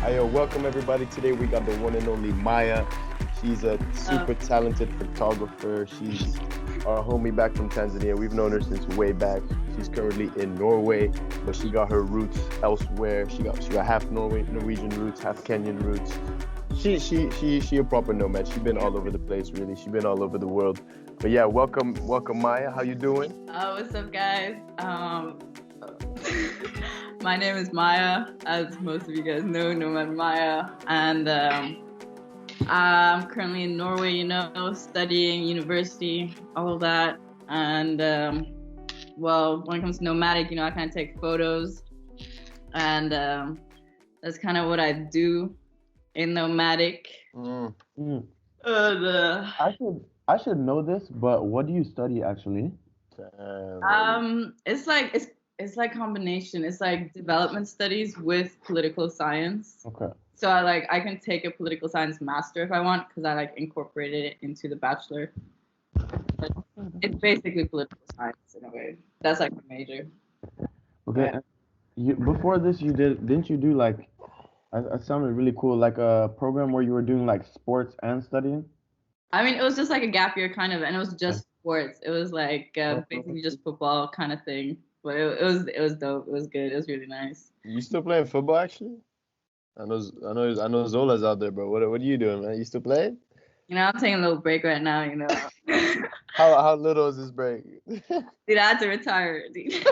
Welcome everybody. Today we got the one and only Maya. She's a super talented photographer. She's our homie back from Tanzania. We've known her since way back. She's currently in Norway, but she got her roots elsewhere. She got half Norwegian roots, half Kenyan roots. She a proper nomad. She been all over the place, really. She been all over the world. But yeah, welcome Maya. How you doing? What's up, guys? My name is Maya, as most of you guys know, Nomad Maya, and I'm currently in Norway, studying university, all of that. And well, when it comes to nomadic, I kind of take photos, and that's kind of what I do in nomadic. I should know this, but what do you study actually? It's like combination. It's like development studies with political science. Okay. So I can take a political science master if I want, because I incorporated it into the bachelor. But it's basically political science in a way. That's my major. Okay. Before this, didn't you do it sounded really cool, like a program where you were doing like sports and studying? I mean, it was just like a gap year kind of, and it was just sports. It was basically just football kind of thing. But it was dope. It was good. It was really nice. You still playing football actually? I know Zola's out there, but what are you doing, man? You still playing? I'm taking a little break right now. How little is this break? Dude, I had to retire. Dude.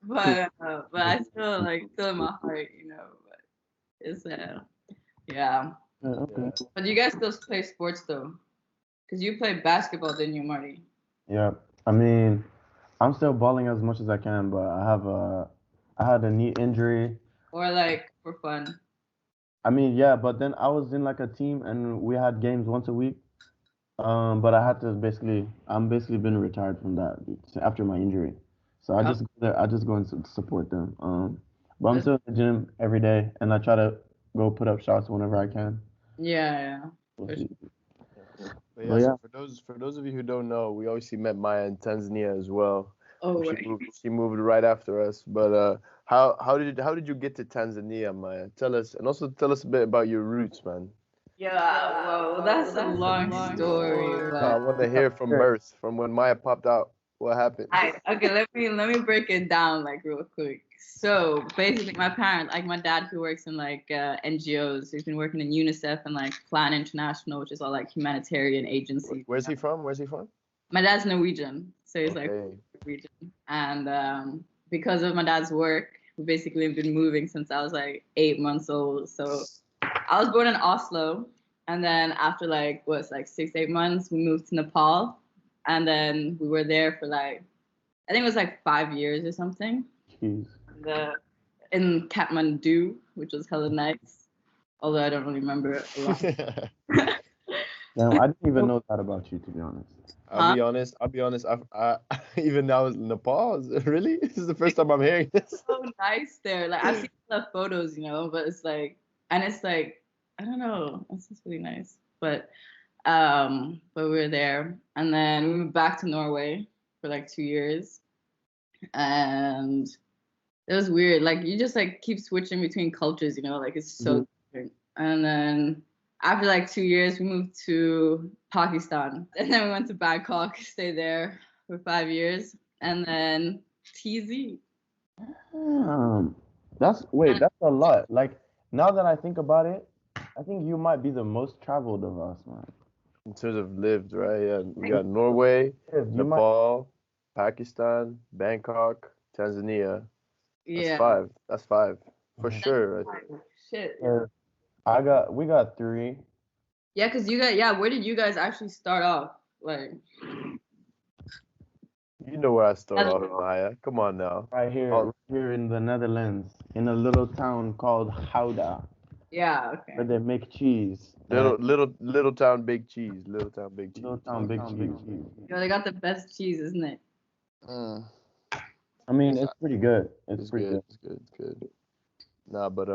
but I still still in my heart. But it's yeah. Okay. But you guys still play sports though, because you played basketball, didn't you, Marty? Yeah. I mean, I'm still balling as much as I can, but I had a knee injury. Or for fun? I mean, yeah, but then I was in like a team and we had games once a week. But I'm basically been retired from that after my injury. So I just go there, I just go and support them. But I'm still in the gym every day and I try to go put up shots whenever I can. Yeah. But yeah, so for those of you who don't know, we obviously met Maya in Tanzania as well. Oh, she moved right after us. But how did you get to Tanzania, Maya? Tell us, and also tell us a bit about your roots, man. Yeah, well, that's a long story, but I want to hear from birth, from when Maya popped out. What happened? Okay, let me break it down real quick. So basically, my parents, my dad, who works in NGOs, he's been working in UNICEF and Plan International, which is all humanitarian agencies. Where's he from? My dad's Norwegian, so he's Norwegian, and because of my dad's work, we basically have been moving since I was 8 months old. So I was born in Oslo, and then after 6-8 months, we moved to Nepal, and then we were there for I think it was 5 years or something. Jeez. In Kathmandu, which was hella nice, although I don't really remember it a lot. Damn, I didn't even know that about you, to be honest. I'll be honest. I even now in Nepal. Really, this is the first time I'm hearing this. It's so nice there. I've seen a lot of photos, but it's I don't know. It's just really nice. But we were there, and then we moved back to Norway for 2 years, and it was weird. You just keep switching between cultures, it's so different. And then after 2 years, we moved to Pakistan, and then we went to Bangkok, stayed there for 5 years, and then TZ. That's a lot. Now that I think about it, I think you might be the most traveled of us, man. In terms of lived, right? Yeah, we got Norway, Nepal, Pakistan, Bangkok, Tanzania. That's five for sure. Shit. We got 3. Yeah, because where did you guys actually start off? You know where I start off, Maya. Come on now. Right here in the Netherlands, in a little town called Gouda. Yeah, okay. Where they make cheese. Little town, big cheese. Little town, big cheese. Little town, big cheese. Yo, they got the best cheese, isn't it? I mean, it's pretty good. It's pretty good. It's good. Nah, but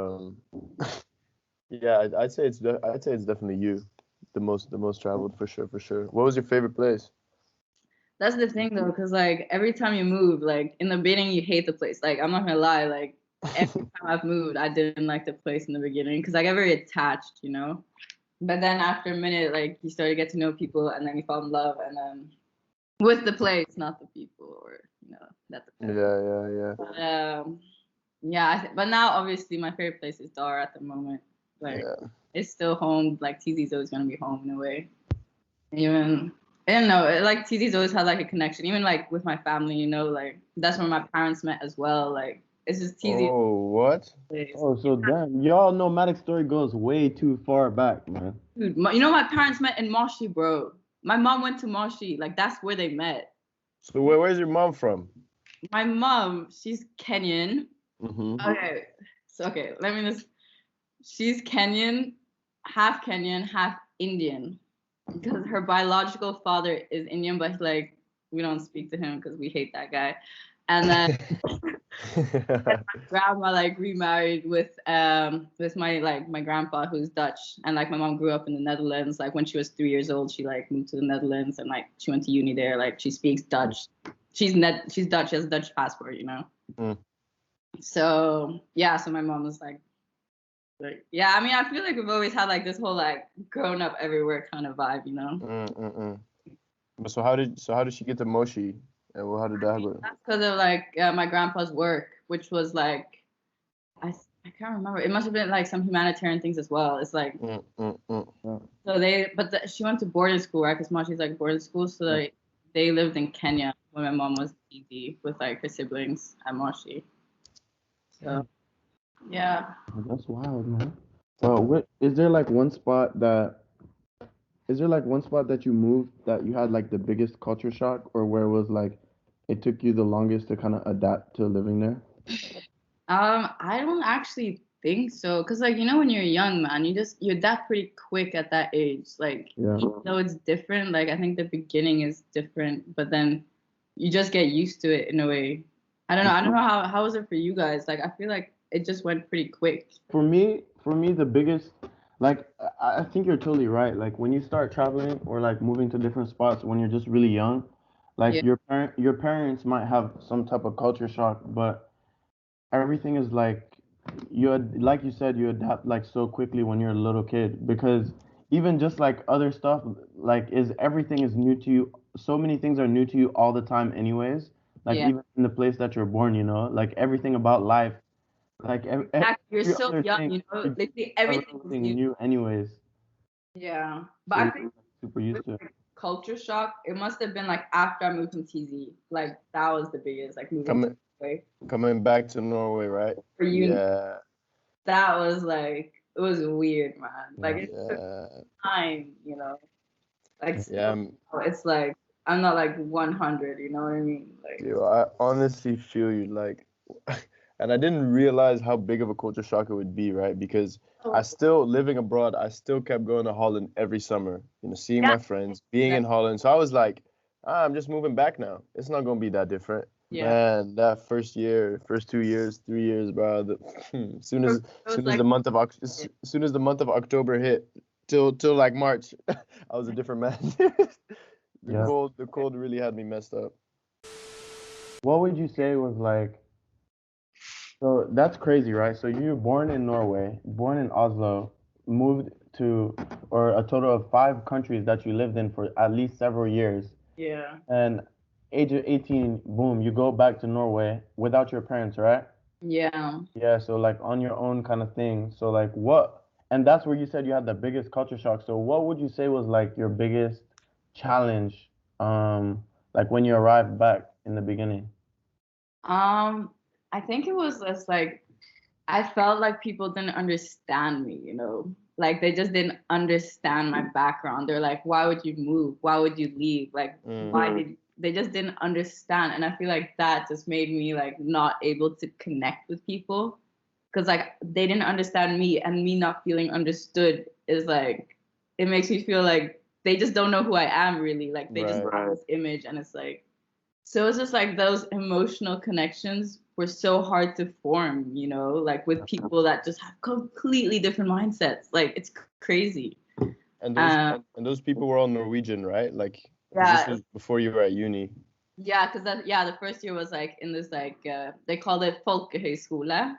yeah, I'd say it's definitely you, the most traveled for sure. What was your favorite place? That's the thing though, because every time you move, in the beginning you hate the place. I'm not gonna lie, every time I've moved, I didn't like the place in the beginning because I get very attached, you know. But then after a minute, like you start to get to know people, and then you fall in love, and then with the place, not the people, or you know, that depends. Yeah. But but now obviously my favorite place is Dar at the moment. Like it's still home. Like TZ's always gonna be home in a way. Even I don't know. Like TZ's always had like a connection. Even like with my family, you know, like that's where my parents met as well. Like it's just TZ. Oh, what? Place. Oh, so damn, y'all Nomadic story goes way too far back, man. Dude, you know my parents met in Moshi, bro. My mom went to Moshi. Like that's where they met. So where's your mom from? My mom, she's Kenyan. Mm-hmm. Okay, let me just. She's Kenyan, half Indian, because her biological father is Indian, but like we don't speak to him because we hate that guy. And then my grandma like remarried with my grandpa who's Dutch, and like my mom grew up in the Netherlands. Like when she was 3 years old, she like moved to the Netherlands and like she went to uni there. Like she speaks Dutch. She's Dutch. She has a Dutch passport, you know. So yeah, so my mom was like yeah. I mean, I feel like we've always had like this whole like grown up everywhere kind of vibe, you know. But so how did she get to Moshi? And how did that happen? That's because of like my grandpa's work, which was like I can't remember. It must have been like some humanitarian things as well. It's like so she went to boarding school, right? Because Moshi's like boarding school, so like they lived in Kenya when my mom was ED with like her siblings at Moshi. So yeah. That's wild, man. What is there like one spot that you moved that you had like the biggest culture shock, or where it was like it took you the longest to kind of adapt to living there? I don't actually think so, cause like you know when you're young, man, you adapt pretty quick at that age. Like even though it's different, like I think the beginning is different, but then you just get used to it in a way. I don't know how was it for you guys? Like I feel like it just went pretty quick. For me, the biggest, like I think you're totally right. Like when you start traveling or like moving to different spots when you're just really young, like Yeah. your parents might have some type of culture shock, but everything is like like you said, you adapt like so quickly when you're a little kid, because even just like other stuff, like everything is new to you. So many things are new to you all the time anyways. Like Yeah. even in the place that you're born, you know, like everything about life, like You're every so other young, thing, you know, you literally discover everything is everything new. new anyways. Yeah. But So I you're think super used to it. culture shock, it must have been like after I moved from TZ. Like that was the biggest, like moving to Norway. Coming back to Norway, right? For you, Yeah. that was like it was weird, man. Like it took time, you know. Like Yeah. it's like I'm not like 100, you know what I mean? Like Yo, I honestly feel you, like, and I didn't realize how big of a culture shock it would be, right? Because I still living abroad, I still kept going to Holland every summer, you know, seeing my friends, being in Holland. So I was like, I'm just moving back now. It's not gonna be that different. yeah. Man, that first year, first 2 years, 3 years, bro. As soon as the month of as soon as the month of October hit, till like March, I was a different man. Yeah. The cold really had me messed up. What would you say was like, so that's crazy, right? So you were born in Norway, born in Oslo, moved to, or a total of 5 countries that you lived in for at least several years. Yeah. And age of 18, boom, you go back to Norway without your parents, right? Yeah. Yeah, so like on your own kind of thing. So like and that's where you said you had the biggest culture shock. So what would you say was like your biggest challenge, like when you arrived back in the beginning? I think it was just like I felt like people didn't understand me, you know. Like they just didn't understand my background. They're like, why would you move? Why would you leave? Like why did they just didn't understand? And I feel like that just made me like not able to connect with people. Cause like they didn't understand me, and me not feeling understood is like it makes me feel like they just don't know who I am really. Like they just have this image, and it's like so it's just like those emotional connections were so hard to form, you know, like with people that just have completely different mindsets. Like it's crazy. And those people were all Norwegian, right? Like 'cause this was before you were at uni. Yeah, because the first year was like in this like they called it folkehøyskole.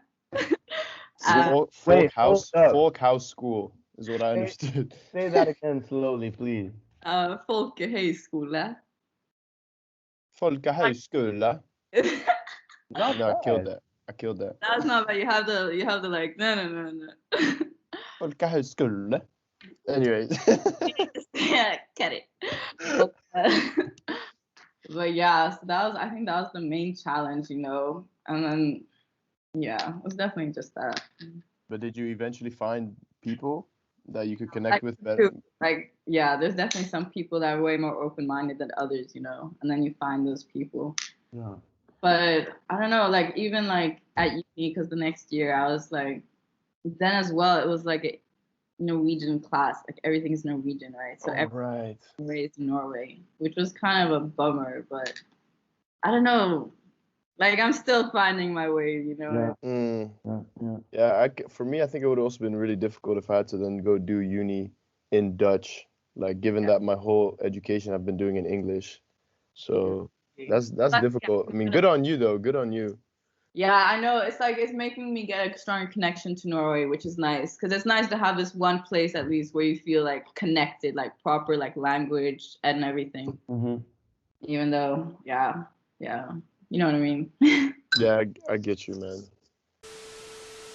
Uh, Wait, hold up. Folk house school is what I Say, understood. say that again slowly, please. Folkehögskola. Folkehögskola. Not No, I killed bad. that. I killed that. That's not bad. You have the like no. Folkehögskola. Anyways. Yeah, get it. But, but yeah, so that was I think that was the main challenge, you know. And then yeah, it was definitely just that. But did you eventually find people that you could connect Like, with better? like yeah, there's definitely some people that are way more open minded than others, you know. And then you find those people. Yeah. But I don't know, like even like at uni, because the next year I was like, then as well, it was like a Norwegian class, like everything's Norwegian, right? So everyone's Right. raised in Norway, which was kind of a bummer, but I don't know, like I'm still finding my way, you know. Yeah. Mm. Yeah. Yeah, for me, I think it would also been really difficult if I had to then go do uni in Dutch. Like, given that my whole education I've been doing in English, so that's But, difficult. I mean, yeah, good on you though. Good on you. yeah, I know. It's like it's making me get a stronger connection to Norway, which is nice because it's nice to have this one place at least where you feel like connected, like proper, like language and everything. Mm-hmm. Even though, yeah, you know what I mean. Yeah, I get you, man.